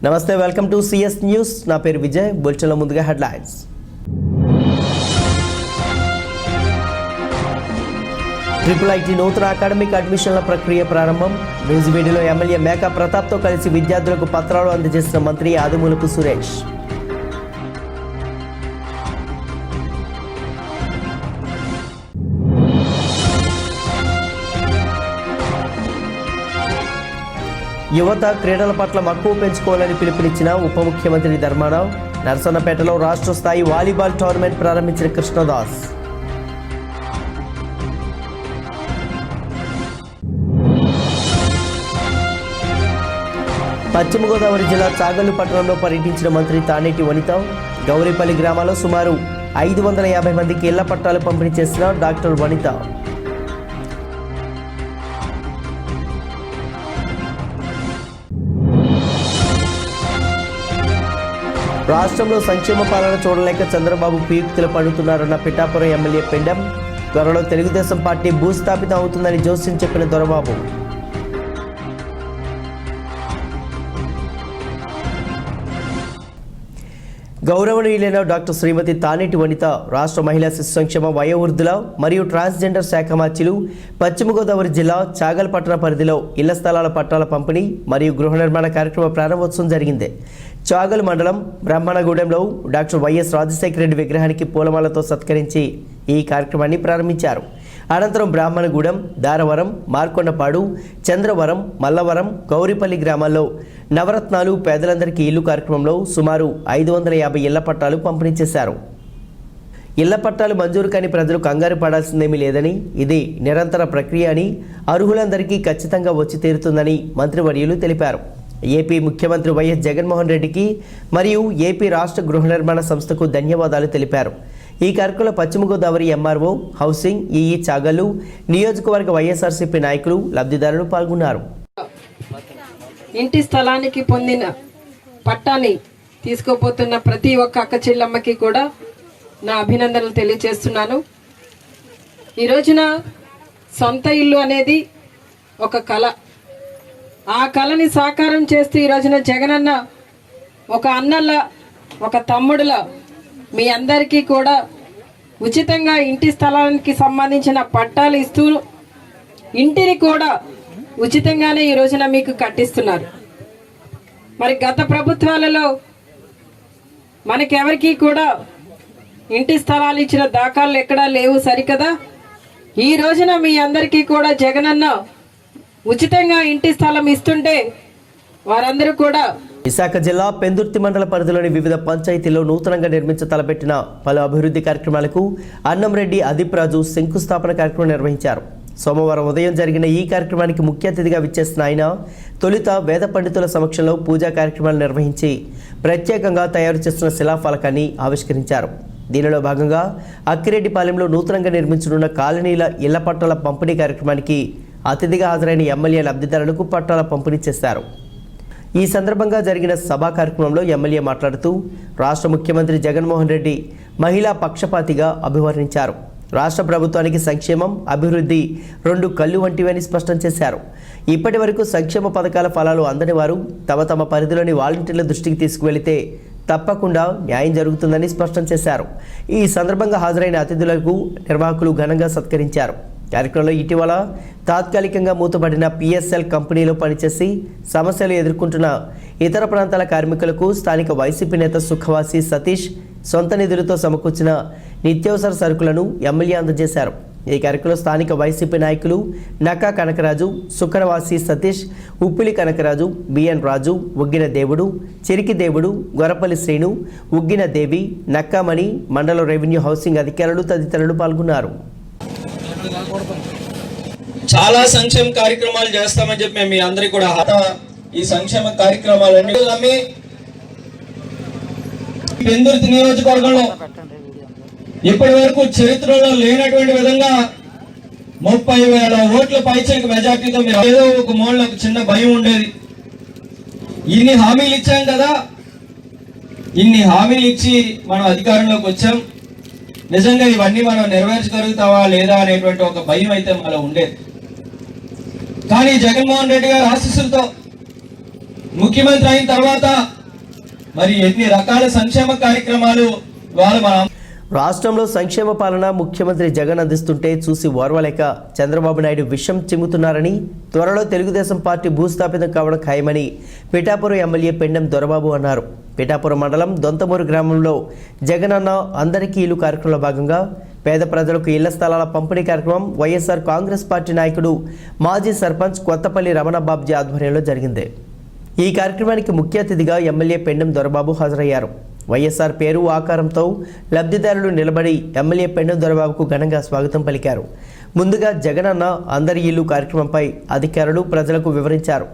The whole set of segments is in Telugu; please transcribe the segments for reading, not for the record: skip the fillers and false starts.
నమస్తే, వెల్కమ్ టు సిఎస్ న్యూస్. నా పేరు విజయ్. బులెటిన్లో ముందుగా హెడ్లైన్స్. IIIT నూతన అకాడమిక్ అడ్మిషన్ల ప్రక్రియ ప్రారంభం. న్యూజివీడులో ఎమ్మెల్యే మేకా ప్రతాప్తో కలిసి విద్యార్థులకు పత్రాలు అందజేసిన మంత్రి ఆదిమూలపు సురేష్. యువత క్రీడల పట్ల మక్కువ పెంచుకోవాలని పిలుపునిచ్చిన ఉప ముఖ్యమంత్రి ధర్మారావు. నర్సన్నపేటలో రాష్ట్ర స్థాయి వాలీబాల్ టోర్నమెంట్ ప్రారంభించిన కృష్ణదాస్. పశ్చిమ గోదావరి జిల్లా చాగల్లు పట్టణంలో పర్యటించిన మంత్రి తానేటి వనిత. గౌరీపల్లి గ్రామాల్లో సుమారు 550 మందికి ఇళ్ల పట్టాలు పంపిణీ చేసిన డాక్టర్ వనిత. రాష్ట్రంలో సంక్షేమ పాలన చూడలేక చంద్రబాబు కుయుక్తులు పడుతున్నారన్న పిఠాపురం ఎమ్మెల్యే పెండెం. త్వరలో తెలుగుదేశం పార్టీ భూస్థాపితం అవుతుందని జోస్యం చెప్పిన దొరబాబు. గౌరవనీయులైన డాక్టర్ శ్రీమతి తానేటి వనిత రాష్ట్ర మహిళా శిశు సంక్షేమ వయోవృద్ధుల మరియు ట్రాన్స్జెండర్ శాఖ మార్చిలు పశ్చిమ గోదావరి జిల్లా చాగల్పట్నం పరిధిలో ఇళ్ల స్థలాల పట్టాల పంపిణీ మరియు గృహ నిర్మాణ కార్యక్రమ ప్రారంభోత్సవం జరిగింది. చాగల్ మండలం బ్రహ్మణగూడెంలో డాక్టర్ వైఎస్ రాజశేఖర రెడ్డి విగ్రహానికి పూలమాలతో సత్కరించి ఈ కార్యక్రమాన్ని ప్రారంభించారు. అనంతరం బ్రాహ్మణగూడెం, దారవరం, మార్కొండపాడు, చంద్రవరం, మల్లవరం, గౌరీపల్లి గ్రామాల్లో నవరత్నాలు పేదలందరికీ ఇల్లు కార్యక్రమంలో సుమారు 550 ఇళ్ల పట్టాలు పంపిణీ చేశారు. ఇళ్ల పట్టాలు మంజూరు కాని ప్రజలు కంగారు పడాల్సిందేమీ లేదని, ఇది నిరంతర ప్రక్రియ అని, అర్హులందరికీ ఖచ్చితంగా వచ్చి తీరుతుందని మంత్రివర్యులు తెలిపారు. ఏపీ ముఖ్యమంత్రి వైఎస్ జగన్మోహన్ రెడ్డికి మరియు ఏపీ రాష్ట్ర గృహ నిర్మాణ సంస్థకు ధన్యవాదాలు తెలిపారు. ఈ కార్యక్రమంలో పశ్చిమ Godavari MRO, housing, EE Chagallu, నియోజకవర్గ వైఎస్ఆర్సీపీ నాయకులు, లబ్ధిదారులు పాల్గొన్నారు. ఇంటి స్థలానికి పొందిన పట్టాని తీసుకోపోతున్న ప్రతి ఒక్క అక్క చెల్లమ్మకి కూడా నా అభినందనలు తెలియజేస్తున్నాను. ఈ రోజున సొంత ఇల్లు అనేది ఒక కళ. ఆ కళని సాకారం చేస్తూ ఈ రోజున జగనన్న ఒక అన్నల, ఒక తమ్ముడుల మీ అందరికీ కూడా ఉచితంగా ఇంటి స్థలానికి సంబంధించిన పట్టాలు ఇస్తూ ఇంటిని కూడా ఉచితంగానే ఈ రోజున మీకు కట్టిస్తున్నారు. మరి గత ప్రభుత్వాలలో మనకెవరికి కూడా ఇంటి స్థలాలు ఇచ్చిన దాఖలు ఎక్కడా లేవు సరికదా. ఈ రోజున మీ అందరికీ కూడా జగనన్న ఉచితంగా ఇంటి స్థలం ఇస్తుంటే వారందరూ కూడా. విశాఖ జిల్లా పెందుర్తి మండల పరిధిలోని వివిధ పంచాయతీల్లో నూతనంగా నిర్మించ తలపెట్టిన పలు అభివృద్ధి కార్యక్రమాలకు అన్నంరెడ్డి అదీప్ రాజు శంకుస్థాపన కార్యక్రమం నిర్వహించారు. సోమవారం ఉదయం జరిగిన ఈ కార్యక్రమానికి ముఖ్య అతిథిగా విచ్చేసిన ఆయన తొలుత వేద పండితుల సమక్షంలో పూజా కార్యక్రమాలు నిర్వహించి ప్రత్యేకంగా తయారు చేసిన శిలాఫలకాన్ని ఆవిష్కరించారు. దీనిలో భాగంగా అక్కిరెడ్డిపాలెంలో నూతనంగా నిర్మించనున్న కాలనీల ఇళ్ల పట్టాల పంపిణీ కార్యక్రమానికి అతిథిగా హాజరైన ఎమ్మెల్యే లబ్ధిదారులకు పట్టాల పంపిణీ చేశారు. ఈ సందర్భంగా జరిగిన సభా కార్యక్రమంలో ఎమ్మెల్యే మాట్లాడుతూ రాష్ట్ర ముఖ్యమంత్రి జగన్మోహన్ రెడ్డి మహిళా పక్షపాతిగా అభివర్ణించారు. రాష్ట్ర ప్రభుత్వానికి సంక్షేమం, అభివృద్ధి 2 కళ్ళు వంటివని స్పష్టం చేశారు. ఇప్పటి వరకు సంక్షేమ పథకాల ఫలాలు అందని వారు తమ తమ పరిధిలోని వాలంటీర్ల దృష్టికి తీసుకువెళితే తప్పకుండా న్యాయం జరుగుతుందని స్పష్టం చేశారు. ఈ సందర్భంగా హాజరైన అతిథులకు నిర్వాహకులు ఘనంగా సత్కరించారు. కార్యక్రమంలో ఇటీవల తాత్కాలికంగా మూతబడిన పిఎస్ఎల్ కంపెనీలో పనిచేసి సమస్యలు ఎదుర్కొంటున్న ఇతర ప్రాంతాల కార్మికులకు స్థానిక వైసీపీ నేత సుఖవాసి సతీష్ సొంత నిధులతో సమకూర్చిన నిత్యావసర సరుకులను ఎమ్మెల్యే అందజేశారు. ఈ కార్యక్రమంలో స్థానిక వైసీపీ నాయకులు నక్కా కనకరాజు, సుఖవాసి సతీష్, ఉప్పిలి కనకరాజు, బిఎన్ రాజు, ఉగ్గిన దేవుడు, చెరికి దేవుడు, గొరపల్లి శ్రీను, ఉగ్గిన దేవి, నక్కామణి, మండల రెవెన్యూ హౌసింగ్ అధికారులు తదితరులు పాల్గొన్నారు. చాలా సంక్షేమ కార్యక్రమాలు చేస్తామని చెప్పి మేము మీ అందరికీ కూడా ఈ సంక్షేమ కార్యక్రమాలన్నీ నమ్మి పెందుర్తి నియోజకవర్గంలో ఇప్పటి వరకు చరిత్రలో లేనటువంటి విధంగా 30,000 ఓట్ల పైచలకు మెజార్టీతో మీరు ఏదో ఒక మూలలో ఒక చిన్న భయం ఉండేది. ఇన్ని హామీలు ఇచ్చాం కదా, ఇన్ని హామీలు ఇచ్చి మనం అధికారంలోకి వచ్చాం, నిజంగా ఇవన్నీ మనం నెరవేర్చగలుగుతావా లేదా అనేటువంటి ఒక భయం అయితే మనలో ఉండేది. కానీ జగన్మోహన్ రెడ్డి గారి ఆశీస్సులతో ముఖ్యమంత్రి అయిన తర్వాత మరి ఎన్ని రకాల సంక్షేమ కార్యక్రమాలు వాళ్ళు మనం రాష్ట్రంలో సంక్షేమ పాలన ముఖ్యమంత్రి జగన్ అందిస్తుంటే చూసి ఓర్వలేక చంద్రబాబు నాయుడు విషం చిమ్ముతున్నారని, త్వరలో తెలుగుదేశం పార్టీ భూస్థాపితం కావడం ఖాయమని పిఠాపురం ఎమ్మెల్యే పెండెం దొరబాబు అన్నారు. పిఠాపురం మండలం దొంతమూరు గ్రామంలో జగనన్న అందరికీ ఇల్లు కార్యక్రమంలో భాగంగా పేద ప్రజలకు ఇళ్ల స్థలాల పంపిణీ కార్యక్రమం వైఎస్ఆర్ కాంగ్రెస్ పార్టీ నాయకుడు మాజీ సర్పంచ్ కొత్తపల్లి రమణ బాబ్జీ ఆధ్వర్యంలో జరిగింది. ఈ కార్యక్రమానికి ముఖ్య అతిథిగా ఎమ్మెల్యే పెండెం దొరబాబు హాజరయ్యారు. వైఎస్ఆర్ పేరు ఆకారంతో లబ్ధిదారులు నిలబడి ఎమ్మెల్యే పెండెం దొరబాబుకు ఘనంగా స్వాగతం పలికారు. ముందుగా జగనన్న అందరి ఇల్లు కార్యక్రమంపై అధికారులు ప్రజలకు వివరించారు.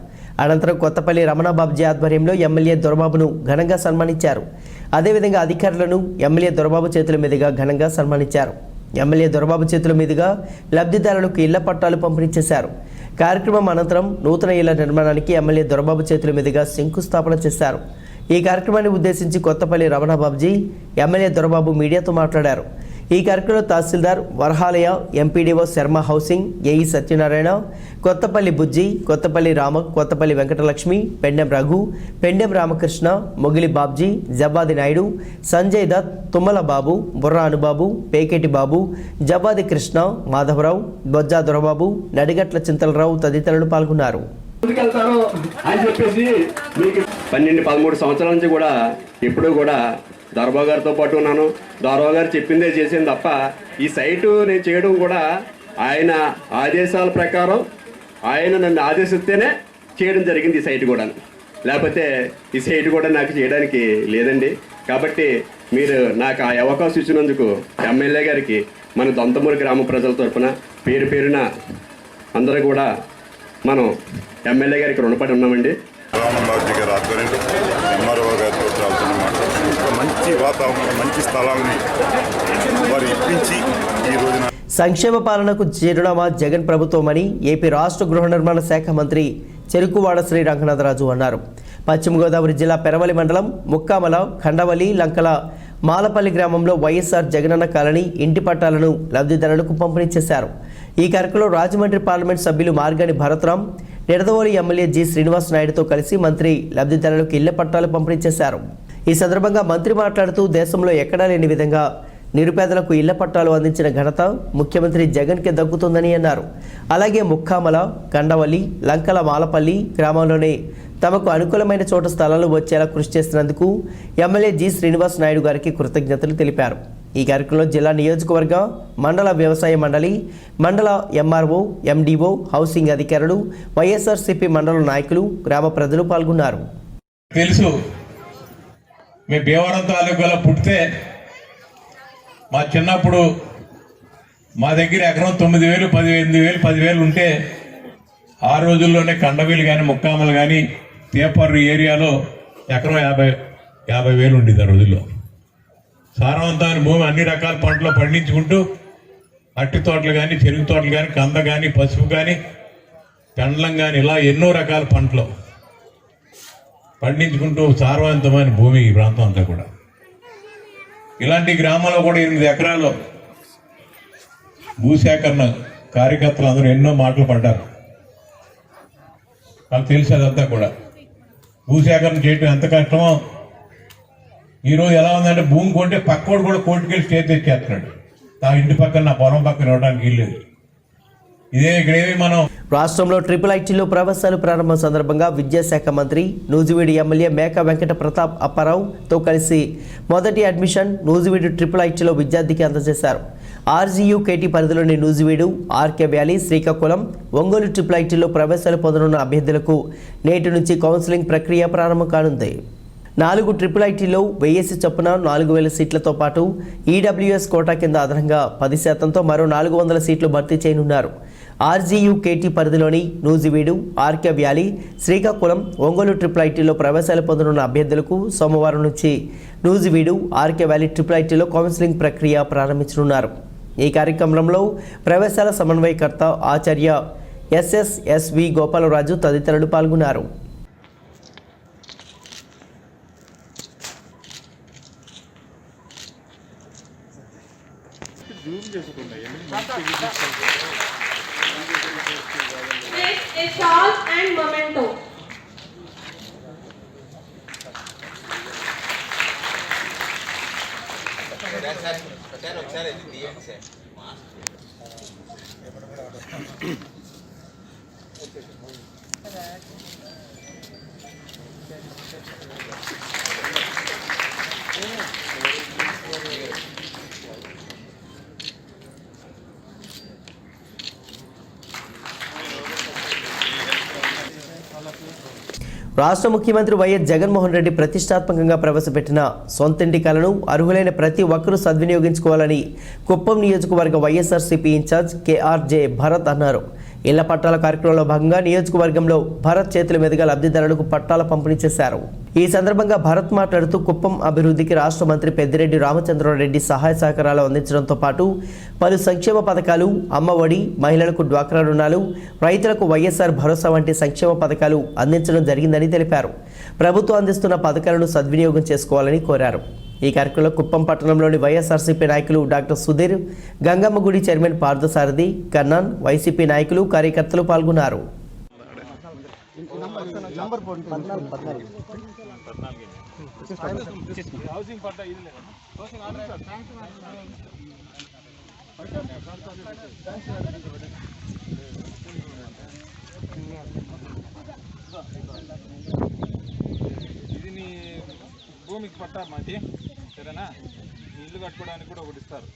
అనంతరం కొత్తపల్లి రమణ బాబ్జీ ఆధ్వర్యంలో ఎమ్మెల్యే దొరబాబును ఘనంగా సన్మానించారు. అదేవిధంగా అధికారులను ఎమ్మెల్యే దొరబాబు చేతుల మీదుగా ఘనంగా సన్మానించారు. ఎమ్మెల్యే దొరబాబు చేతుల మీదుగా లబ్ధిదారులకు ఇళ్ల పట్టాలు పంపిణీ చేశారు. కార్యక్రమం అనంతరం నూతన ఇళ్ల నిర్మాణానికి ఎమ్మెల్యే దొరబాబు చేతుల మీదుగా శంకుస్థాపన చేశారు. ఈ కార్యక్రమాన్ని ఉద్దేశించి కొత్తపల్లి రమణ బాబ్జీ ఎమ్మెల్యే దొరబాబు మీడియాతో మాట్లాడారు. ఈ కార్యక్రమంలో tahsildar Varahalaya, MPDO Sharma housing, AE Satyanarayana, Kothapalli Bujji, Kothapalli Rama, Kothapalli Venkatalakshmi, Pendem Raghu, Pendem Ramakrishna, Mogili Babji, Jabadi Naidu, Sanjay Dutt, Tummala Babu, Burra Anubabu, Peketi Babu, Jabadi Krishna, Madhavarao, Bojja Dorababu, Nadigatla Chintalarao తదితరులు పాల్గొన్నారు. ముందుకెళ్తారు అని చెప్పేసి మీకు 12-13 సంవత్సరాల నుంచి కూడా ఇప్పుడు కూడా దొరబాబు గారితో పాటు ఉన్నాను. దొరబాబు గారు చెప్పిందే చేసింది తప్ప ఈ సైటు నేను చేయడం కూడా ఆయన ఆదేశాల ప్రకారం ఆయన నన్ను ఆదేశిస్తేనే చేయడం జరిగింది ఈ సైట్ కూడా. లేకపోతే ఈ సైట్ కూడా నాకు చేయడానికి లేదండి. కాబట్టి మీరు నాకు ఆ అవకాశం ఇచ్చినందుకు ఎమ్మెల్యే గారికి మన దొంతమూరు గ్రామ ప్రజల తరఫున పేరు పేరున అందరూ కూడా మనం ఎమ్మెల్యే గారికి రుణపడి ఉన్నామండి. రామబాబు గారి ఆధ్వర్యంలో ఎంఆర్ఓ గారితో చాలుతున్నమాట ఒక మంచి వాతావరణం, మంచి స్థలాన్ని వారు ఇప్పించి ఈ రోజున సంక్షేమ పాలనకు చిరునామా జగన్ ప్రభుత్వమని ఏపీ రాష్ట్ర గృహ నిర్మాణ శాఖ మంత్రి చెరుకువాడ శ్రీ రంగనాథరాజు అన్నారు. పశ్చిమ గోదావరి జిల్లా పెరవలి మండలం ముక్కామల, ఖండవలి, లంకల, మాలపల్లి గ్రామంలో వైఎస్ఆర్ జగనన్న కాలనీ ఇంటి పట్టాలను లబ్ధిదారులకు పంపిణీ చేశారు. ఈ కార్యక్రమంలో రాజమండ్రి పార్లమెంట్ సభ్యులు మార్గాని భరత్రాం, నిడదవోలు ఎమ్మెల్యే జి శ్రీనివాస్ నాయుడుతో కలిసి మంత్రి లబ్ధిదారులకు ఇళ్ల పట్టాలు పంపిణీ చేశారు. ఈ సందర్భంగా మంత్రి మాట్లాడుతూ దేశంలో ఎక్కడా లేని విధంగా నిరుపేదలకు ఇళ్ల పట్టాలు అందించిన ఘనత ముఖ్యమంత్రి జగన్కి దక్కుతుందని అన్నారు. అలాగే ముక్కామల, కండవల్లి, లంకల, మాలపల్లి గ్రామంలోనే తమకు అనుకూలమైన చోట స్థలాలు వచ్చేలా కృషి చేసినందుకు ఎమ్మెల్యే జి శ్రీనివాస్ నాయుడు గారికి కృతజ్ఞతలు తెలిపారు. ఈ కార్యక్రమంలో జిల్లా నియోజకవర్గ, మండల వ్యవసాయ మండలి, మండల ఎంఆర్ఓ, ఎండిఓ, హౌసింగ్ అధికారులు, వైఎస్ఆర్సీపీ మండల నాయకులు, గ్రామ ప్రజలు పాల్గొన్నారు. తెలుసు మేము భీమవరం తాలూకాలో పుడితే మా చిన్నప్పుడు మా దగ్గర ఎకరం 9,000, 18,000, 10,000 ఉంటే ఆ రోజుల్లోనే కండవీలు కానీ ముక్కామలు కానీ తేపర్రు ఏరియాలో ఎకరం 50,000 ఉండేది. ఆ రోజుల్లో సారవంతమైన భూమి, అన్ని రకాల పంటలు పండించుకుంటూ అట్టి తోటలు కానీ, చెరుకు తోటలు కానీ, కంద కానీ, పసుపు కానీ, పెండలం కానీ, ఇలా ఎన్నో రకాల పంటలు పండించుకుంటూ సారవంతమైన భూమి ఈ ప్రాంతం అంతా కూడా. ఇలాంటి గ్రామంలో కూడా 8 ఎకరాల్లో భూసేకరణ కార్యకర్తలు అందరూ ఎన్నో మాటలు పడ్డారు. నాకు తెలుసు అదంతా కూడా. భూసేకరణ చేయడం ఎంత కష్టమో ఈరోజు ఎలా ఉందంటే భూమి కొంటే పక్కోడు కూడా కోర్టుకెళ్ళి స్టే తెచ్చేస్తున్నాడు. నా ఇంటి పక్కన, నా పొలం పక్కన ఇవ్వడానికి ఇల్లేదు. ఇదే ఇక్కడేమి మనం రాష్ట్రంలో ట్రిపుల్ ఐటీలో ప్రవేశాలు ప్రారంభం సందర్భంగా విద్యాశాఖ మంత్రి నూజివీడు ఎమ్మెల్యే మేక వెంకట ప్రతాప్ అప్పారావుతో కలిసి మొదటి అడ్మిషన్ నూజివీడు ట్రిపుల్ ఐటీలో విద్యార్థికి అందజేశారు. ఆర్జీయూ కేటీ పరిధిలోని Nuzvid, RK valley, Srikakulam, Ongole triple ఐటీలో ప్రవేశాలు పొందనున్న అభ్యర్థులకు నేటి నుంచి కౌన్సిలింగ్ ప్రక్రియ ప్రారంభం కానుంది. 4 ట్రిపుల్ ఐటీలో 1000 చొప్పున 4,000 సీట్లతో పాటు ఈడబ్ల్యూఎస్ కోటా కింద అదనంగా 10%తో మరో 400 సీట్లు భర్తీ చేయనున్నారు. ఆర్జీయూ కేటీ పరిధిలోని Nuzvid, RK valley, Srikakulam, Ongole triple ఐటీలో ప్రవేశాలు పొందనున్న అభ్యర్థులకు సోమవారం నుంచి నూజివీడు, ఆర్కే వ్యాలీ ట్రిపుల్ ఐటీలో కౌన్సిలింగ్ ప్రక్రియ ప్రారంభించనున్నారు. ఈ కార్యక్రమంలో ప్రవేశాల సమన్వయకర్త ఆచార్య ఎస్ఎస్ఎస్వి గోపాలరాజు తదితరులు పాల్గొన్నారు. A shawl and memento. రాష్ట్ర ముఖ్యమంత్రి వైఎస్ జగన్మోహన్ రెడ్డి ప్రతిష్టాత్మకంగా ప్రవేశపెట్టిన సొంతింటి కలను అర్హులైన ప్రతి ఒక్కరూ సద్వినియోగించుకోవాలని కుప్పం నియోజకవర్గ వైఎస్ఆర్సీపీ ఇన్ఛార్జ్ కేఆర్జే భరత్ అన్నారు. ఇళ్ల పట్టాల కార్యక్రమంలో భాగంగా నియోజకవర్గంలో భరత్ చేతుల మీదుగా లబ్ధిదారులకు పట్టాల పంపిణీ చేశారు. ఈ సందర్భంగా భరత్ మాట్లాడుతూ కుప్పం అభివృద్ధికి రాష్ట్ర మంత్రి పెద్దిరెడ్డి రామచంద్రారెడ్డి సహాయ సహకారాలు అందించడంతో పాటు పలు సంక్షేమ పథకాలు, అమ్మఒడి, మహిళలకు డ్వాక్రా రుణాలు, రైతులకు వైఎస్ఆర్ భరోసా వంటి సంక్షేమ పథకాలు అందించడం జరిగిందని తెలిపారు. ప్రభుత్వం అందిస్తున్న పథకాలను సద్వినియోగం చేసుకోవాలని కోరారు. ఈ కార్యక్రమంలో కుప్పం పట్టణంలోని వైఎస్ఆర్సీపీ నాయకులు డాక్టర్ సుధీర్, గంగమ్మ గుడి చైర్మన్ పార్థసారథి, కన్నాన్, వైసీపీ నాయకులు, కార్యకర్తలు పాల్గొన్నారు. ఇది నీ భూమికి పట్టా మాది, సరేనా? ఇల్లు కట్టుకోవడానికి కూడా ఒకటి ఇస్తారు,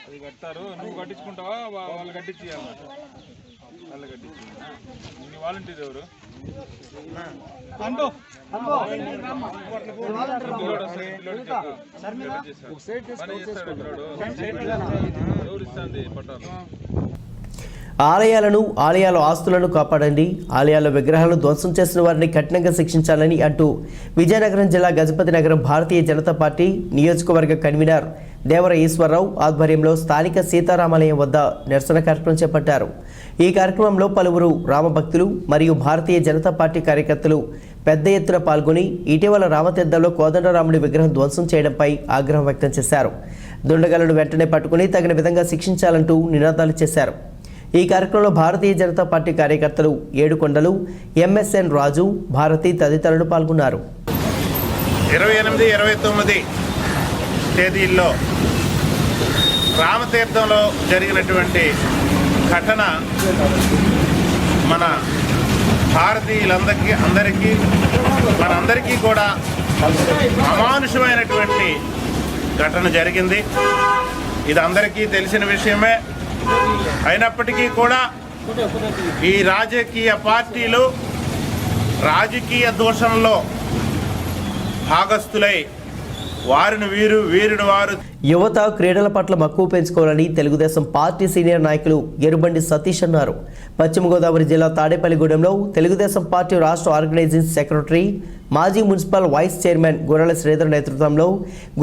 అది కడతారు. నువ్వు కట్టించుకుంటావా, వాళ్ళు కట్టించాలి? వాళ్ళు కట్టించి నీ వాలంటీర్ ఎవరు? ఎవరు ఇస్తుంది పట్టాలు? ఆలయాల ఆస్తులను కాపాడండి, ఆలయాల విగ్రహాలను ధ్వంసం చేసిన వారిని కఠినంగా శిక్షించాలని అంటూ విజయనగరం జిల్లా గజపతి నగరం భారతీయ జనతా పార్టీ నియోజకవర్గ కన్వీనర్ దేవర ఈశ్వరరావు ఆధ్వర్యంలో స్థానిక సీతారామాలయం వద్ద నిరసన కార్యక్రమం చేపట్టారు. ఈ కార్యక్రమంలో పలువురు రామభక్తులు మరియు భారతీయ జనతా పార్టీ కార్యకర్తలు పెద్ద ఎత్తున పాల్గొని ఇటీవల రామతీర్థంలో కోదండరాముడి విగ్రహం ధ్వంసం చేయడంపై ఆగ్రహం వ్యక్తం చేశారు. దుండగులను వెంటనే పట్టుకుని తగిన విధంగా శిక్షించాలంటూ నినాదాలు చేశారు. ఈ కార్యక్రమంలో భారతీయ జనతా పార్టీ కార్యకర్తలు ఏడుకొండలు, ఎంఎస్ఎన్ రాజు, భారతి తదితరులు పాల్గొన్నారు. 28, 29 తేదీల్లో రామతీర్థంలో జరిగినటువంటి ఘటన మన భారతీయులందరికీ మనందరికీ కూడా అమానుషమైనటువంటి ఘటన జరిగింది. ఇది అందరికీ తెలిసిన విషయమే. అయినప్పటికీ కూడా ఈ రాజకీయ పార్టీలు రాజకీయ దూషణలో భాగస్థులై వారిని వీరుడు వారు. యువత క్రీడల పట్ల మక్కువ పెంచుకోవాలని తెలుగుదేశం పార్టీ సీనియర్ నాయకులు ఎరుబండి సతీష్ అన్నారు. పశ్చిమ గోదావరి జిల్లా తాడేపల్లిగూడెంలో తెలుగుదేశం పార్టీ రాష్ట్ర ఆర్గనైజింగ్ సెక్రటరీ, మాజీ మున్సిపల్ వైస్ చైర్మన్ గొర్రెల శ్రీధర్ నేతృత్వంలో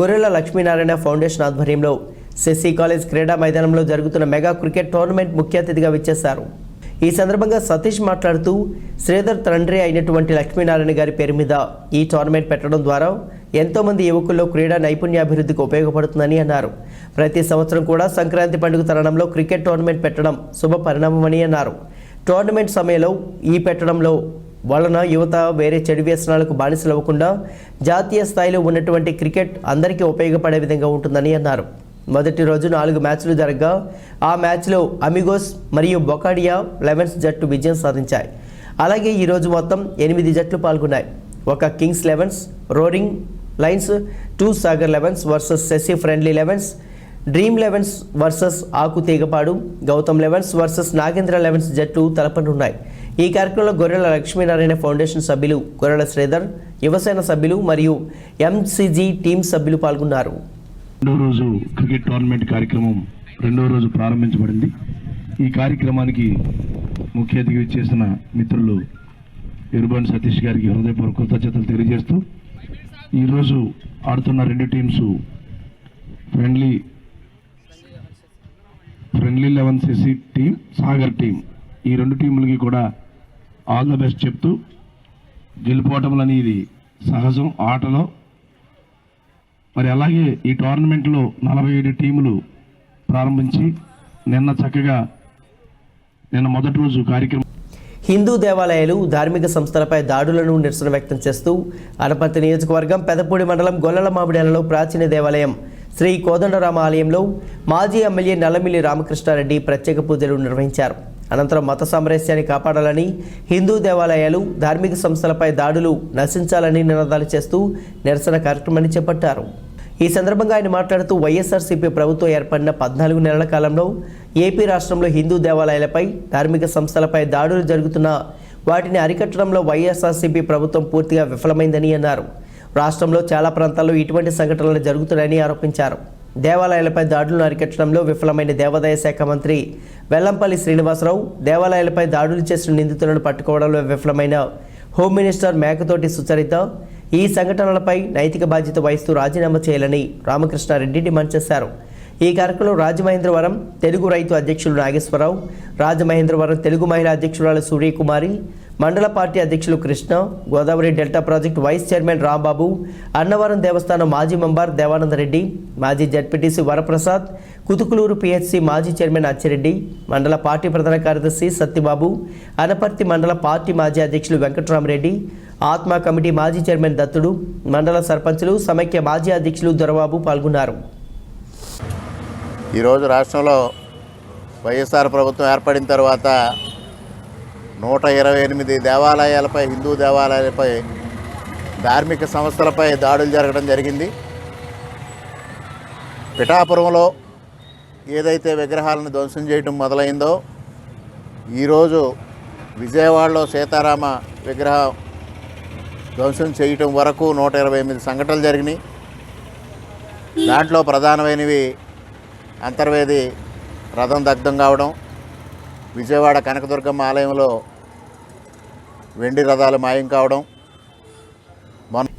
గొర్రెల లక్ష్మీనారాయణ ఫౌండేషన్ ఆధ్వర్యంలో శశి కాలేజ్ క్రీడా మైదానంలో జరుగుతున్న మెగా క్రికెట్ టోర్నమెంట్ ముఖ్య అతిథిగా విచ్చేశారు. ఈ సందర్భంగా సతీష్ మాట్లాడుతూ శ్రీధర్ తండ్రి అయినటువంటి లక్ష్మీనారాయణ గారి పేరు మీద ఈ టోర్నమెంట్ పెట్టడం ద్వారా ఎంతోమంది యువకుల్లో క్రీడా నైపుణ్యాభివృద్ధికి ఉపయోగపడుతుందని అన్నారు. ప్రతి సంవత్సరం కూడా సంక్రాంతి పండుగ తరుణంలో క్రికెట్ టోర్నమెంట్ పెట్టడం శుభ పరిణామమని అన్నారు. టోర్నమెంట్ సమయంలో ఈ పెట్టడంలో వలన యువత వేరే చెడు వ్యసనాలకు బానిసలవ్వకుండా జాతీయ స్థాయిలో ఉన్నటువంటి క్రికెట్ అందరికీ ఉపయోగపడే విధంగా ఉంటుందని అన్నారు. మొదటి రోజు 4 మ్యాచ్లు జరగగా ఆ మ్యాచ్లో అమిగోస్ మరియు బొకాడియా లెవెన్స్ జట్టు విజయం సాధించాయి. అలాగే ఈరోజు మొత్తం 8 జట్లు పాల్గొన్నాయి. ఒక kings elevens, roaring lions, 2 Sagar elevens versus Sashi friendly elevens, dream elevens versus Aku Teegapadu, Gautam elevens versus Nagendra elevens జట్లు తలపనున్నాయి. ఈ కార్యక్రమంలో గొర్రెల లక్ష్మీనారాయణ ఫౌండేషన్ సభ్యులు గొర్రెల శ్రీధర్, యువసేన సభ్యులు మరియు ఎంసీజీ టీం సభ్యులు పాల్గొన్నారు. రెండో రోజు క్రికెట్ టోర్నమెంట్ కార్యక్రమం రెండో రోజు ప్రారంభించబడింది. ఈ కార్యక్రమానికి ముఖ్య అతిథిగా చేసిన మిత్రులు ఎరుబండి సతీష్ గారికి హృదయపూర్వక కృతజ్ఞతలు తెలియజేస్తూ, ఈరోజు ఆడుతున్న 2 teams friendly eleven CC team, Sagar team, ఈ 2 టీములకి కూడా ఆల్ ద బెస్ట్ చెప్తూ, గెలుపోవటం అనేది సహజం ఆటలో. మరి అలాగే ఈ టోర్నమెంట్లో 47 టీములు ప్రారంభించి నిన్న మొదటి రోజు కార్యక్రమం. హిందూ దేవాలయాలు ధార్మిక సంస్థలపై దాడులను నిరసన వ్యక్తం చేస్తూ అనపర్తి నియోజకవర్గం పెదపూడి మండలం గొల్లల మామిడాలలో ప్రాచీన దేవాలయం శ్రీ కోదండరామ ఆలయంలో మాజీ ఎమ్మెల్యే నల్లమిల్లి రామకృష్ణారెడ్డి ప్రత్యేక పూజలు నిర్వహించారు. అనంతరం మత సామరస్యాన్ని కాపాడాలని, హిందూ దేవాలయాలు ధార్మిక సంస్థలపై దాడులు నశించాలని నినాదాలు చేస్తూ నిరసన కార్యక్రమాన్ని చేపట్టారు. ఈ సందర్భంగా ఆయన మాట్లాడుతూ వైఎస్ఆర్సీపీ ప్రభుత్వం ఏర్పడిన 14 నెలల కాలంలో ఏపీ రాష్ట్రంలో హిందూ దేవాలయాలపై ధార్మిక సంస్థలపై దాడులు జరుగుతున్నా వాటిని అరికట్టడంలో వైఎస్ఆర్సీపీ ప్రభుత్వం పూర్తిగా విఫలమైందని అన్నారు. రాష్ట్రంలో చాలా ప్రాంతాల్లో ఇటువంటి సంఘటనలు జరుగుతున్నాయని ఆరోపించారు. దేవాలయాలపై దాడులను అరికట్టడంలో విఫలమైన దేవాదాయ శాఖ మంత్రి వెల్లంపల్లి శ్రీనివాసరావు, దేవాలయాలపై దాడులు చేసిన నిందితులను పట్టుకోవడంలో విఫలమైన హోమ్ మినిస్టర్ మేకతోటి సుచరిత ఈ సంఘటనలపై నైతిక బాధ్యత వహిస్తూ రాజీనామా చేయాలని రామకృష్ణారెడ్డి డిమాండ్ చేశారు. ఈ కార్యక్రమంలో రాజమహేంద్రవరం తెలుగు రైతు అధ్యక్షులు నాగేశ్వరరావు, రాజమహేంద్రవరం తెలుగు మహిళా అధ్యక్షురాలు సూర్యకుమారి, మండల పార్టీ అధ్యక్షులు Krishna, Godavari delta project vice chairman Rambabu, Annavaram దేవస్థానం మాజీ మెంబర్ దేవానందరెడ్డి, మాజీ జడ్పీటీసీ వరప్రసాద్, కుతుకులూరు పిహెచ్సి మాజీ చైర్మన్ అచ్చిరెడ్డి, మండల పార్టీ ప్రధాన కార్యదర్శి సత్యబాబు, అనపర్తి మండల పార్టీ మాజీ అధ్యక్షులు వెంకటరామరెడ్డి, ఆత్మ కమిటీ మాజీ చైర్మన్ దత్తుడు, మండల సర్పంచులు, సమైక్య మాజీ అధ్యక్షులు దొరబాబు పాల్గొన్నారు. ఈరోజు రాష్ట్రంలో వైఎస్ఆర్ ప్రభుత్వం ఏర్పడిన తర్వాత 128 దేవాలయాలపై, హిందూ దేవాలయాలపై, ధార్మిక సంస్థలపై దాడులు జరగడం జరిగింది. పిఠాపురంలో ఏదైతే విగ్రహాలను ధ్వంసం చేయడం మొదలైందో, ఈరోజు విజయవాడలో సీతారామ విగ్రహం ధ్వంసం చేయటం వరకు 128 సంఘటనలు జరిగినాయి. దాంట్లో ప్రధానమైనవి అంతర్వేది రథం దగ్ధం కావడం, విజయవాడ కనకదుర్గమ్మ ఆలయంలో వెండి రథాలు మాయం కావడం.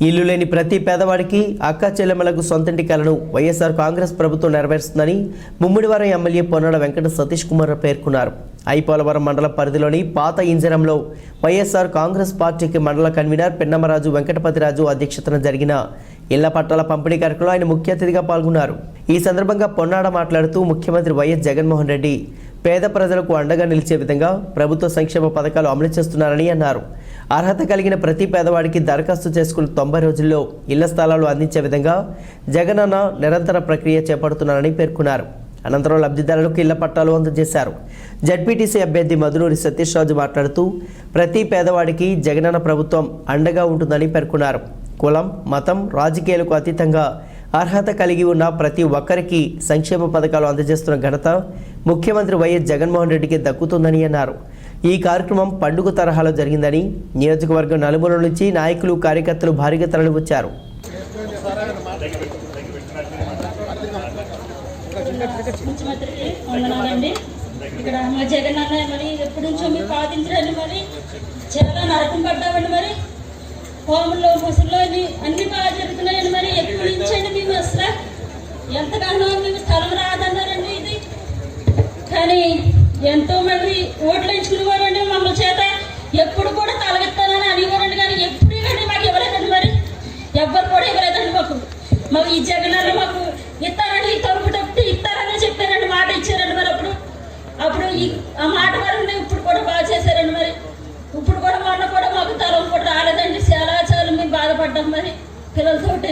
ఇల్లు లేని ప్రతి పేదవాడికి అక్క చెల్లెమ్మలకు సొంతింటి కలను వైఎస్ఆర్ కాంగ్రెస్ ప్రభుత్వం నెరవేరుస్తుందని ముమ్మిడివారం ఎమ్మెల్యే పొన్నాడ వెంకట సతీష్ కుమార్ పేర్కొన్నారు. ఐపోలవరం మండల పరిధిలోని పాత ఇంజరంలో వైఎస్ఆర్ కాంగ్రెస్ పార్టీకి మండల కన్వీనర్ పెన్నమరాజు వెంకటపతిరాజు అధ్యక్షతన జరిగిన ఇళ్ల పట్టాల పంపిణీ కార్యక్రమంలో ఆయన ముఖ్య అతిథిగా పాల్గొన్నారు. ఈ సందర్భంగా పొన్నాడ మాట్లాడుతూ ముఖ్యమంత్రి వైఎస్ జగన్మోహన్ రెడ్డి పేద ప్రజలకు అండగా నిలిచే విధంగా ప్రభుత్వ సంక్షేమ పథకాలు అమలు చేస్తున్నారని అన్నారు. అర్హత కలిగిన ప్రతి పేదవాడికి దరఖాస్తు చేసుకున్న 90 రోజుల్లో ఇళ్ల స్థలాలు అందించే విధంగా జగనన్న నిరంతర ప్రక్రియ చేపడుతున్నారని పేర్కొన్నారు. అనంతరం లబ్ధిదారులకు ఇళ్ల పట్టాలు అందజేశారు. జడ్పీటీసీ అభ్యర్థి మధునూరి సతీష్ రాజు మాట్లాడుతూ ప్రతి పేదవాడికి జగనన్న ప్రభుత్వం అండగా ఉంటుందని పేర్కొన్నారు. కులం, మతం, రాజకీయాలకు అతీతంగా అర్హత కలిగి ఉన్న ప్రతి ఒక్కరికి సంక్షేమ పథకాలు అందజేస్తున్న ఘనత ముఖ్యమంత్రి వైఎస్ జగన్మోహన్ రెడ్డికి దక్కుతుందని అన్నారు. ఈ కార్యక్రమం పండుగ తరహాలో జరిగిందని, నియోజకవర్గం నలుమూలల నుంచి నాయకులు, కార్యకర్తలు భారీగా తరలి వచ్చారు. ఇక్కడ మా జగన్ అన్న మరి ఎప్పటి నుంచో మీరు పాటించరండి, మరి చాలా నరకం పడ్డామండి, మరి హోముల్లో ముసుల్లో అన్ని బాగా జరుగుతున్నాయండి. మరి ఎప్పటి నుంచండి మేము అసలు ఎంతగానో మేము స్థలం రాదన్నారండి ఇది, కానీ ఎంతో మంది ఓట్లు ఎంచుకునేవారండి. మమ్మల్ని చేత ఎప్పుడు కూడా తలగెత్తానని అనేవారండి, కానీ ఎప్పుడు కానీ మాకు ఇవ్వలేదండి. మరి ఎవ్వరు కూడా ఇవ్వలేదండి. మాకు ఈ జగన్ మాకు ఇస్తారండి, తలుపు తప్పి ఇస్తారని చెప్పారండి, మాట ఇచ్చారండి. మరి అప్పుడు ఆ మాట వరకు ఇప్పుడు కూడా బాగా చేశారండి. మరి ఇప్పుడు కూడా మొన్న కూడా మాకు తలం కూడా రాలేదండి. చాలా మేము బాధపడ్డాం మరి పిల్లలతోటి.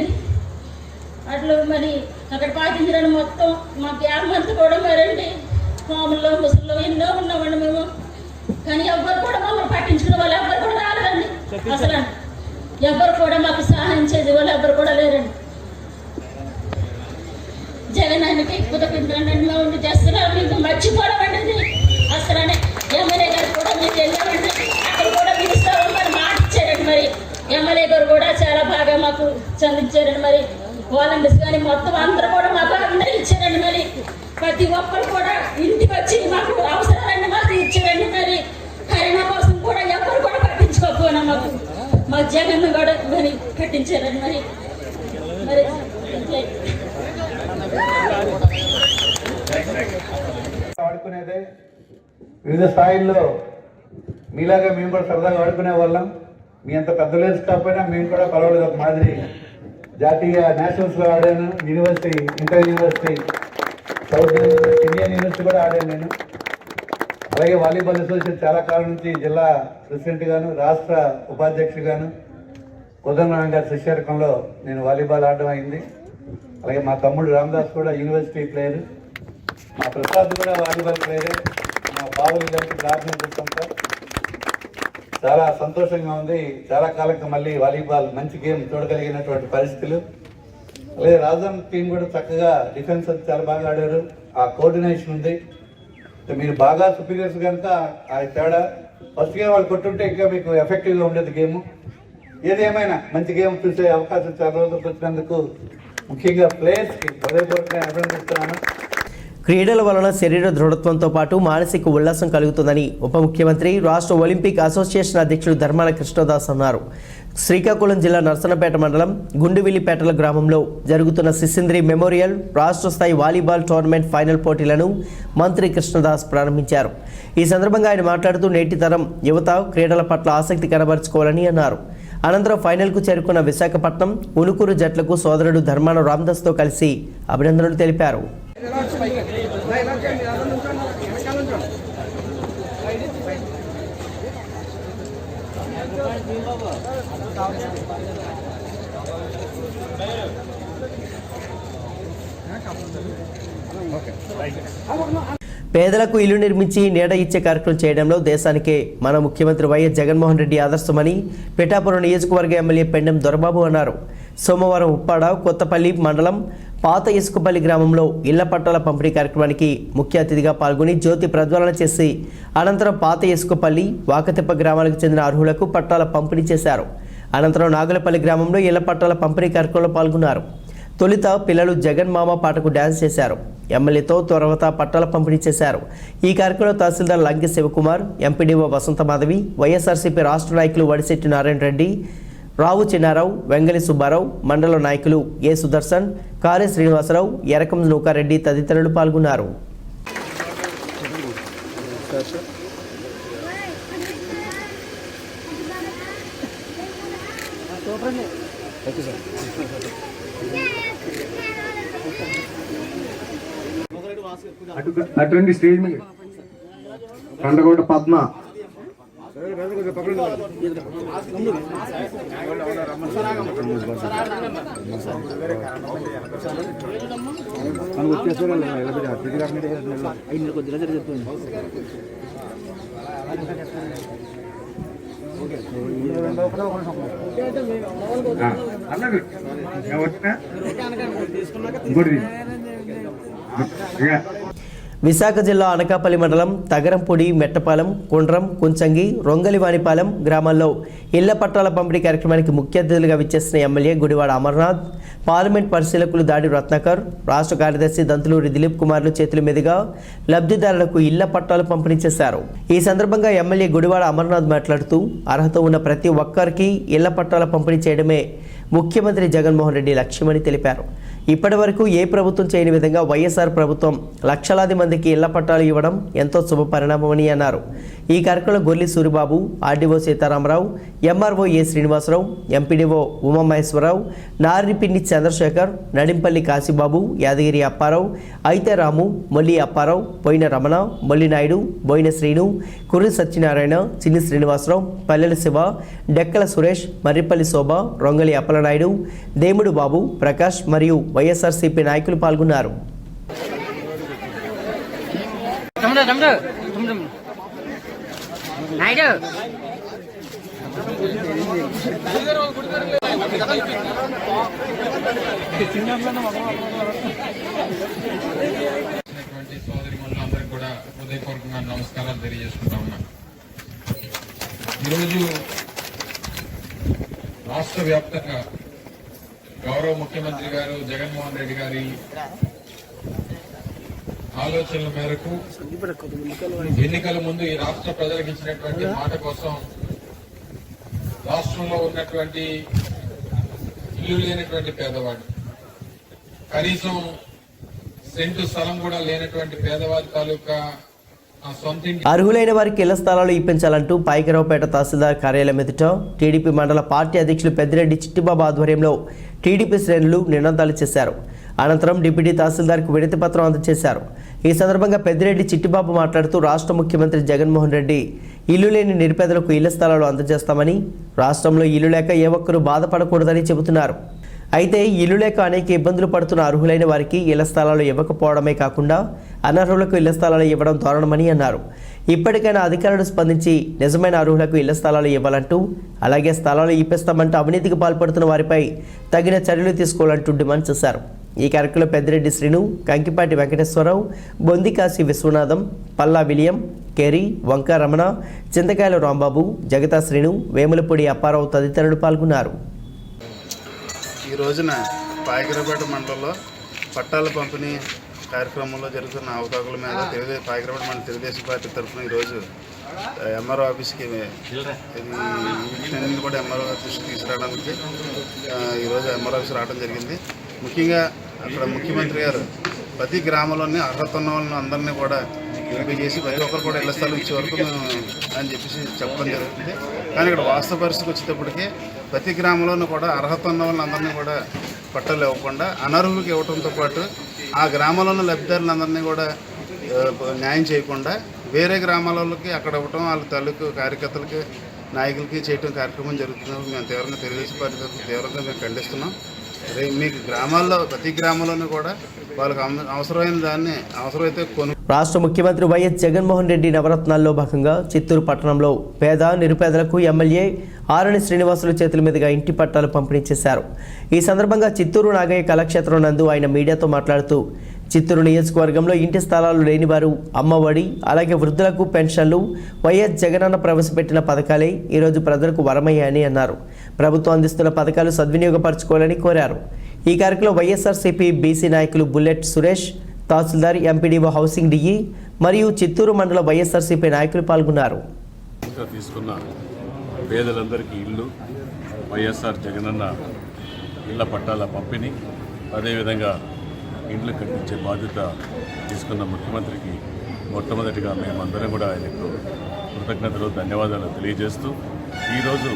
అట్లా మరి అక్కడ పాటించడానికి మొత్తం మా గ్యాప్ అంతా కూడా మరండి మామూల్లో ముసల్లో ఎన్నో ఉన్నామండి మేము, కానీ ఎవ్వరు కూడా మమ్మల్ని పట్టించుకునే వాళ్ళు ఎవ్వరు కూడా రాలేదండి. అసలు ఎవ్వరు కూడా మాకు సహాయం చేసే వాళ్ళు ఎవ్వరు కూడా లేరండి. జగన్ ఆయనకి కుదపించండి మేము చేస్తున్నాం, మీకు మర్చిపోవడం అసలు ఎమ్మెల్యే గారు కూడా మీరు వెళ్ళామండి, అక్కడ కూడా మీరు ఇస్తామని మాట ఇచ్చారండి. మరి ఎమ్మెల్యే గారు కూడా చాలా బాగా మాకు చందించారండి. మరి వాలంటీర్స్ కానీ మొత్తం అందరూ కూడా మాకు అందరూ ఇచ్చారండి. మరి ప్రతి ఒక్కరు కూడా ఇంటికి వచ్చి మాకు అవసరాలన్నీ మాకు ఇచ్చారండి. మరి కరోనా కోసం కూడా ఎవరు కూడా పట్టించుకోకపోయినా మాకు జగన్ కూడా మరి కట్టించారండి. మరి మరి ఆడుకునేదే వివిధ స్థాయిల్లో మీలాగా మేము కూడా సరదాగా ఆడుకునే వాళ్ళం. మీ అంత పెద్ద లేసు కాకపోయినా మేము కూడా పర్వాలేదు, ఒక మాదిరి జాతీయ నేషనల్స్లో ఆడాను, university, inter university, south Indian university కూడా ఆడాను నేను. అలాగే వాలీబాల్ అసోసియేషన్ చాలా కాలం నుంచి జిల్లా ప్రెసిడెంట్ గాను రాష్ట్ర ఉపాధ్యక్షుడు గాను కోదండరామ్ గారి శిష్యర్కంలో నేను వాలీబాల్ ఆడడం అయింది. అలాగే మా తమ్ముడు రామదాస్ కూడా యూనివర్సిటీ ప్లేయర్, మా ప్రసాద్ కూడా వాలీబాల్ ప్లేయరే, మా బావులు ఇలాంటి ప్రార్థన చేస్తాం సార్. చాలా సంతోషంగా ఉంది. చాలా కాలంగా మళ్ళీ వాలీబాల్ మంచి గేమ్ చూడగలిగినటువంటి పరిస్థితులు. అలాగే రాజధాని టీం కూడా చక్కగా డిఫెన్స్ అది చాలా బాగా ఆడారు. ఆ కోఆర్డినేషన్ ఉంది. మీరు బాగా సుపీరియర్స్ కనుక ఆ తేడా ఫస్ట్ గేమ్ వాళ్ళు కొట్టుంటే ఇంకా మీకు ఎఫెక్టివ్గా ఉండేది గేమ్. ఏదేమైనా మంచి గేమ్ చూసే అవకాశం చాలా రోజులకు వచ్చినందుకు ముఖ్యంగా ప్లేయర్స్కి హృదయపూర్వకంగా అభినందిస్తున్నాను. క్రీడల వలన శరీర దృఢత్వంతో పాటు మానసిక ఉల్లాసం కలుగుతుందని ఉప ముఖ్యమంత్రి రాష్ట్ర ఒలింపిక్ అసోసియేషన్ అధ్యక్షుడు ధర్మాన కృష్ణదాస్ అన్నారు. శ్రీకాకుళం జిల్లా నర్సనపేట మండలం గుండువిల్లిపేటల గ్రామంలో జరుగుతున్న సిసింద్రి మెమోరియల్ రాష్ట్ర స్థాయి వాలీబాల్ టోర్నమెంట్ ఫైనల్ పోటీలను మంత్రి కృష్ణదాస్ ప్రారంభించారు. ఈ సందర్భంగా ఆయన మాట్లాడుతూ నేటి తరం యువత క్రీడల పట్ల ఆసక్తి కనబరుచుకోవాలని అన్నారు. అనంతరం ఫైనల్కు చేరుకున్న విశాఖపట్నం ఉనుకూరు జట్లకు సోదరుడు ధర్మాన రామదాస్తో కలిసి అభినందనలు తెలిపారు. పేదలకు ఇల్లు నిర్మించి నీడ ఇచ్చే కార్యక్రమం చేయడంలో దేశానికే మన ముఖ్యమంత్రి వైఎస్ జగన్మోహన్ రెడ్డి ఆదర్శమని పిఠాపురం నియోజకవర్గ ఎమ్మెల్యే పెండెం దొరబాబు అన్నారు. సోమవారం ఉప్పాడ కొత్తపల్లి మండలం పాత ఇసుకపల్లి గ్రామంలో ఇళ్ల పట్టాల పంపిణీ కార్యక్రమానికి ముఖ్య అతిథిగా పాల్గొని జ్యోతి ప్రజ్వలన చేసి అనంతరం పాత ఇసుకపల్లి వాకతిప్ప గ్రామాలకు చెందిన అర్హులకు పట్టాల పంపిణీ చేశారు. అనంతరం నాగులపల్లి గ్రామంలో ఇళ్ల పట్టాల పంపిణీ కార్యక్రమంలో పాల్గొన్నారు. తొలుత పిల్లలు జగన్ మామ పాటకు డ్యాన్స్ చేశారు. ఎమ్మెల్యేతో తర్వాత పట్టాల పంపిణీ చేశారు. ఈ కార్యక్రమంలో తహసీల్దార్ లంకి శివకుమార్, ఎంపీడీఓ వసంత మాధవి, వైఎస్ఆర్సీపీ రాష్ట్ర నాయకులు వడిశెట్టి నారాయణ రెడ్డి, రావు చిన్నారావు, వెంగళి సుబ్బారావు, మండల నాయకులు ఏ సుదర్శన్, కార్య శ్రీనివాసరావు, ఎరకం నూకారెడ్డి తదితరులు పాల్గొన్నారు. అటువంటి స్టేజ్ మీద కండగోట పద్మ విశాఖ జిల్లా అనకాపల్లి మండలం తగరంపొడి, మెట్టపాలెం, కుండ్రం, కుంచంగి, రొంగలివానిపాలెం గ్రామాల్లో ఇళ్ల పట్టాల పంపిణీ కార్యక్రమానికి ముఖ్య అతిథులుగా విచ్చేసిన ఎమ్మెల్యే గుడివాడ అమర్నాథ్, పార్లమెంట్ పరిశీలకులు దాడి రత్నాకర్, రాష్ట్ర కార్యదర్శి దంతులూరి దిలీప్ కుమార్లు చేతుల మీదుగా లబ్ధిదారులకు ఇళ్ల పట్టాలు పంపిణీ చేశారు. ఈ సందర్భంగా ఎమ్మెల్యే గుడివాడ అమర్నాథ్ మాట్లాడుతూ అర్హత ఉన్న ప్రతి ఒక్కరికి ఇళ్ల పట్టాల పంపిణీ చేయడమే ముఖ్యమంత్రి జగన్మోహన్ రెడ్డి లక్ష్యమని తెలిపారు. ఇప్పటి వరకు ఏ ప్రభుత్వం చేయని విధంగా వైఎస్ఆర్ ప్రభుత్వం లక్షలాది మందికి ఇళ్ల పట్టాలు ఇవ్వడం ఎంతో శుభ పరిణామమని అన్నారు. ఈ కార్యక్రమంలో గొల్లి సూరిబాబు, ఆర్డీఓ సీతారామరావు, ఎంఆర్ఓ ఏ శ్రీనివాసరావు, ఎంపీడీఓ ఉమామహేశ్వరరావు, నారిపిన్ని చంద్రశేఖర్, నడింపల్లి కాశీబాబు, యాదగిరి అప్పారావు, అయితే రాము, మొల్లి అప్పారావు, బోయిన రమణ, మొల్లి నాయుడు, బోయిన శ్రీను, కుర్రి సత్యనారాయణ, చిన్ని శ్రీనివాసరావు, పల్లెల శివ, డెక్కల సురేష్, మర్రిపల్లి శోభ, రొంగలి అప్పలనాయుడు, దేముడు బాబు, ప్రకాష్ మరియు వైఎస్ఆర్సీపీ నాయకులు పాల్గొన్నారు. సోదరిమణులందరికీ కూడా హృదయపూర్వకంగా నమస్కారాలు తెలియజేసుకుంటా ఉన్నాను. ఈరోజు రాష్ట్ర వ్యాప్తంగా గౌరవ ముఖ్యమంత్రి గారు జగన్మోహన్ రెడ్డి గారి ఆలోచనల మేరకు ఎన్నికల ముందు ఈ రాష్ట్ర ప్రజలకు ఇచ్చినటువంటి మాట కోసం రాష్ట్రంలో ఉన్నటువంటి ఇల్లు లేనటువంటి పేదవాడు, కనీసం సెంటు స్థలం కూడా లేనటువంటి పేదవాడి తాలూకా అర్హులైన వారికి ఇళ్ల స్థలాలు ఇప్పించాలంటూ పాయకరావుపేట తహసీల్దార్ కార్యాలయం ఎదుట టీడీపీ మండల పార్టీ అధ్యక్షులు పెద్దిరెడ్డి చిట్టిబాబు ఆధ్వర్యంలో టీడీపీ శ్రేణులు నినాదాలు చేశారు. అనంతరం డిప్యూటీ తహసీల్దార్కు వినతి పత్రం అందజేశారు. ఈ సందర్భంగా పెద్దిరెడ్డి చిట్టిబాబు మాట్లాడుతూ రాష్ట్ర ముఖ్యమంత్రి జగన్మోహన్ రెడ్డి ఇల్లు లేని నిరుపేదలకు ఇళ్ల స్థలాలు అందజేస్తామని, రాష్ట్రంలో ఇల్లు లేక ఏ ఒక్కరూ బాధపడకూడదని చెబుతున్నారు. అయితే ఇల్లు లేక అనేక ఇబ్బందులు పడుతున్న అర్హులైన వారికి ఇళ్ల స్థలాలు ఇవ్వకపోవడమే కాకుండా అనర్హులకు ఇళ్ల స్థలాలు ఇవ్వడం దారుణమని అన్నారు. ఇప్పటికైనా అధికారులు స్పందించి నిజమైన అర్హులకు ఇళ్ల స్థలాలు ఇవ్వాలంటూ, అలాగే స్థలాలు ఇప్పిస్తామంటూ అవినీతికి పాల్పడుతున్న వారిపై తగిన చర్యలు తీసుకోవాలంటూ డిమాండ్ చేశారు. ఈ కార్యక్రమంలో పెద్దిరెడ్డి శ్రీను, కంకిపాటి వెంకటేశ్వరరావు, బొందికాశి విశ్వనాథం, పల్లా విలియం, కేరి, వంక రమణ, చింతకాయల రాంబాబు, జగతా శ్రీను, వేములపూడి అప్పారావు తదితరులు పాల్గొన్నారు. ఈ రోజున పాయకరపేట మండలంలో పట్టాల పంపిణీ కార్యక్రమంలో జరుగుతున్న అవకాశాల మీద పాయకరపేట మండలం తెలుగుదేశం పార్టీ తరఫున ఈరోజు ఎంఆర్ఓ ఆఫీస్కి ఇది కూడా ఎంఆర్ఓ ఆఫీస్కి తీసుకురావడానికి ఈరోజు ఎంఆర్ఓ ఆఫీస్ రావడం జరిగింది. ముఖ్యంగా అక్కడ ముఖ్యమంత్రి గారు ప్రతి గ్రామంలోనే అర్హత ఉన్న వాళ్ళని అందరినీ కూడా ఎంపిక చేసి ప్రతి ఒక్కరు కూడా ఇళ్ల స్థలం ఇచ్చే వరకు అని చెప్పేసి చెప్పడం జరుగుతుంది. కానీ ఇక్కడ వాస్తవ పరిస్థితికి వచ్చేటప్పటికి ప్రతి గ్రామంలోనూ కూడా అర్హత ఉన్న వాళ్ళందరినీ కూడా పట్టాలు ఇవ్వకుండా అనర్హులకు ఇవ్వడంతో పాటు ఆ గ్రామంలో ఉన్న లబ్ధిదారులందరినీ కూడా న్యాయం చేయకుండా వేరే గ్రామాలకి అక్కడ ఇవ్వటం, వాళ్ళ తాలూకు కార్యకర్తలకి నాయకులకి చేయటం కార్యక్రమం జరుగుతుందని మేము తీవ్రంగా తెలుగుదేశం పార్టీ తరఫున తీవ్రంగా మేము ఖండిస్తున్నాం. మీకు గ్రామాల్లో ప్రతి గ్రామంలోనూ కూడా వాళ్ళకి అవసరమైన దాన్ని అవసరమైతే రాష్ట్ర ముఖ్యమంత్రి వైఎస్ జగన్మోహన్ రెడ్డి నవరత్నాల్లో భాగంగా చిత్తూరు పట్టణంలో పేద నిరుపేదలకు ఎమ్మెల్యే ఆరణి శ్రీనివాసులు చేతుల మీదుగా ఇంటి పట్టాలు పంపిణీ చేశారు. ఈ సందర్భంగా చిత్తూరు నాగయ్య కళాక్షేత్రం నందు ఆయన మీడియాతో మాట్లాడుతూ, చిత్తూరు నియోజకవర్గంలో ఇంటి స్థలాలు లేనివారు అమ్మఒడి, అలాగే వృద్ధులకు పెన్షన్లు, వైఎస్ జగనన్న ప్రవేశపెట్టిన పథకాలే ఈరోజు ప్రజలకు వరమయ్యాయని అన్నారు. ప్రభుత్వం అందిస్తున్న పథకాలు సద్వినియోగపరచుకోవాలని కోరారు. ఈ కార్యక్రమంలో వైఎస్ఆర్సీపీ బీసీ నాయకులు బుల్లెట్ సురేష్, తహసీల్దార్, ఎంపీడీఓ హౌసింగ్ డిఈ మరియు చిత్తూరు మండల వైఎస్ఆర్సీపీ నాయకులు పాల్గొన్నారు. తీసుకున్న పేదలందరికీ ఇల్లు, వైఎస్ఆర్ జగనన్న ఇళ్ల పట్టాల పంపిణీ, అదేవిధంగా ఇండ్లు కట్టించే బాధ్యత తీసుకున్న ముఖ్యమంత్రికి మొట్టమొదటిగా మేమందరం కూడా ఆయనకు కృతజ్ఞతలు, ధన్యవాదాలు తెలియజేస్తూ, ఈరోజు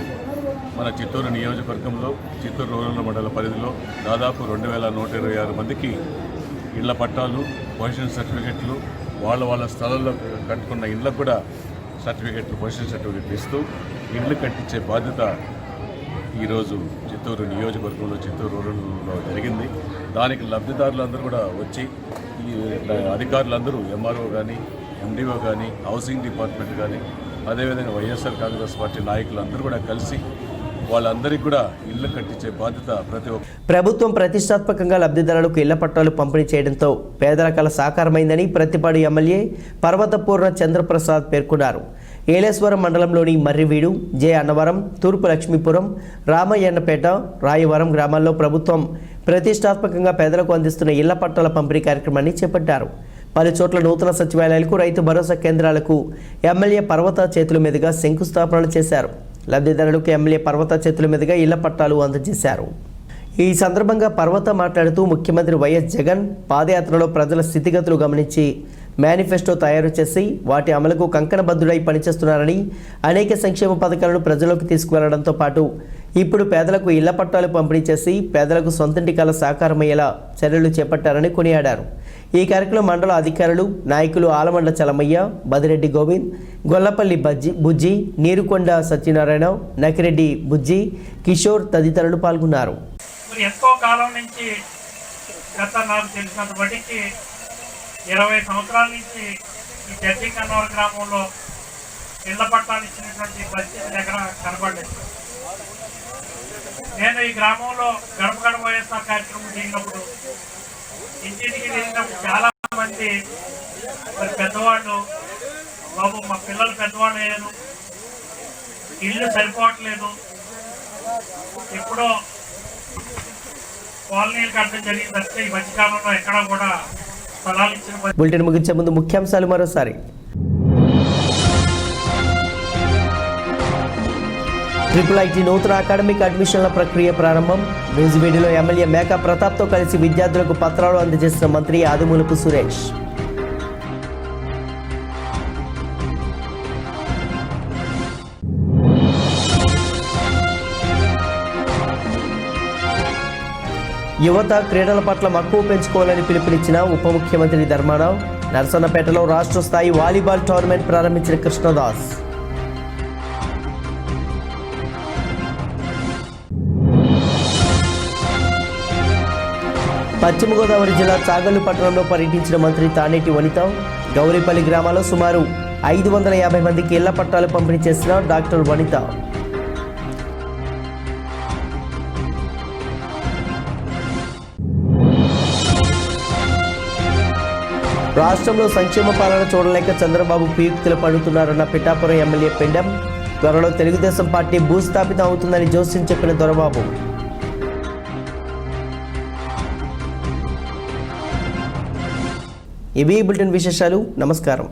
మన చిత్తూరు నియోజకవర్గంలో చిత్తూరు రూరల్ మండల పరిధిలో దాదాపు 2126 మందికి ఇళ్ల పట్టాలు, పొజిషన్ సర్టిఫికెట్లు, వాళ్ళ స్థలాల్లో కట్టుకున్న ఇళ్ళకు కూడా సర్టిఫికెట్లు, పొజిషన్ సర్టిఫికెట్లు ఇస్తూ ఇళ్ళు కట్టించే బాధ్యత ఈరోజు చిత్తూరు నియోజకవర్గంలో చిత్తూరు రూరల్లో జరిగింది. దానికి లబ్ధిదారులందరూ కూడా వచ్చి, ఈ అధికారులందరూ ఎంఆర్ఓ కానీ, ఎండిఓ కానీ, హౌసింగ్ డిపార్ట్మెంట్ కానీ, అదేవిధంగా వైఎస్ఆర్ కాంగ్రెస్ పార్టీ నాయకులందరూ కూడా కలిసి వాళ్ళందరికీ కూడా ఇళ్లు కట్టించే బాధ్యత ప్రతి ఒక్క ప్రభుత్వం ప్రతిష్టాత్మకంగా లబ్ధిదారులకు ఇళ్ల పట్టాలు పంపిణీ చేయడంతో పేదల కల సాకారమైందని ప్రతిపాడు ఎమ్మెల్యే పర్వతపూర్ణ చంద్రప్రసాద్ పేర్కొన్నారు. ఏలేశ్వరం మండలంలోని మర్రివీడు, జే అన్నవరం, తూర్పు లక్ష్మీపురం, రామయ్యన్నపేట, రాయవరం గ్రామాల్లో ప్రభుత్వం ప్రతిష్టాత్మకంగా పేదలకు అందిస్తున్న ఇళ్ల పట్టాల పంపిణీ కార్యక్రమాన్ని చేపట్టారు. పలు చోట్ల నూతన సచివాలయాలకు, రైతు భరోసా కేంద్రాలకు ఎమ్మెల్యే పర్వత చేతుల మీదుగా శంకుస్థాపనలు చేశారు. లబ్ధిదారులకు ఎమ్మెల్యే పర్వత చేతుల మీదుగా ఇళ్ల పట్టాలు అందజేశారు. ఈ సందర్భంగా పర్వత మాట్లాడుతూ, ముఖ్యమంత్రి వైఎస్ జగన్ పాదయాత్రలో ప్రజల స్థితిగతులు గమనించి మేనిఫెస్టో తయారు చేసి వాటి అమలుకు కంకణబద్ధుడై పనిచేస్తున్నారని, అనేక సంక్షేమ పథకాలను ప్రజలకు తీసుకువెళ్లడంతో పాటు ఇప్పుడు పేదలకు ఇళ్ల పట్టాలు పంపిణీ చేసి పేదలకు సొంతింటి కల సాకారమయ్యేలా చర్యలు చేపట్టారని కొనియాడారు. ఈ కార్యక్రమంలో మండల అధికారులు, నాయకులు ఆలమండ చలమయ్య, బదిరెడ్డి గోవింద్, గొల్లపల్లి బుజ్జి, నీరుకొండ సత్యనారాయణ, నకిరెడ్డి బుజ్జి, కిషోర్ తదితరులు పాల్గొన్నారు. ఎంతో కాలం నుంచి, గత నాకు తెలిసినంత బట్టికి 20 సంవత్సరాల నుంచి ఈ జడ్జి కన్నవరం గ్రామంలో ఇళ్ల పట్టాలు ఇచ్చినటువంటి పరిస్థితి ఎక్కడ కనపడలేదు. నేను ఈ గ్రామంలో గడప గడప వైఎస్ఆర్ కార్యక్రమం జరిగినప్పుడు, ఇంటింటికి వెళ్ళినప్పుడు చాలా మంది పెద్దవాళ్ళు, బాబు మా పిల్లలు పెద్దవాళ్ళు అయ్యారు, ఇల్లు సరిపోవట్లేదు, ఎప్పుడో కాలనీలు కట్టడం జరిగింది తప్పితే ఈ మధ్యకాలంలో ఎక్కడా కూడా స్థలాలు ఇచ్చిన. బులెటిన్ ముగించే ముందు ముఖ్యాంశాలు మరోసారి. IIIT నూతన అకాడమిక్ అడ్మిషన్ల ప్రక్రియ ప్రారంభం. నూజివీడులో ఎమ్మెల్యే మేకా ప్రతాప్తో కలిసి విద్యార్థులకు పత్రాలు అందజేసిన మంత్రి ఆదిమూలపు సురేష్. యువత క్రీడల పట్ల మక్కువ పెంచుకోవాలని పిలుపునిచ్చిన ఉప ముఖ్యమంత్రి ధర్మారావు. నరసన్నపేటలో రాష్ట్ర స్థాయి వాలీబాల్ టోర్నమెంట్ ప్రారంభించిన కృష్ణదాస్. పశ్చిమ గోదావరి జిల్లా చాగల్లు పట్టణంలో పర్యటించిన మంత్రి తానేటి వనిత. గౌరీపల్లి గ్రామాల్లో సుమారు 550 మందికి ఇళ్ల పట్టాలు పంపిణీ చేసిన డాక్టర్ వనిత. రాష్ట్రంలో సంక్షేమ పాలన చూడలేక చంద్రబాబు కుయుక్తులు పడుతున్నారన్న పిఠాపురం ఎమ్మెల్యే పెండెం. త్వరలో తెలుగుదేశం పార్టీ భూస్థాపితం అవుతుందని జోస్యం చెప్పిన దొరబాబు. ఇవి బులెటిన్ విశేషాలు. నమస్కారం.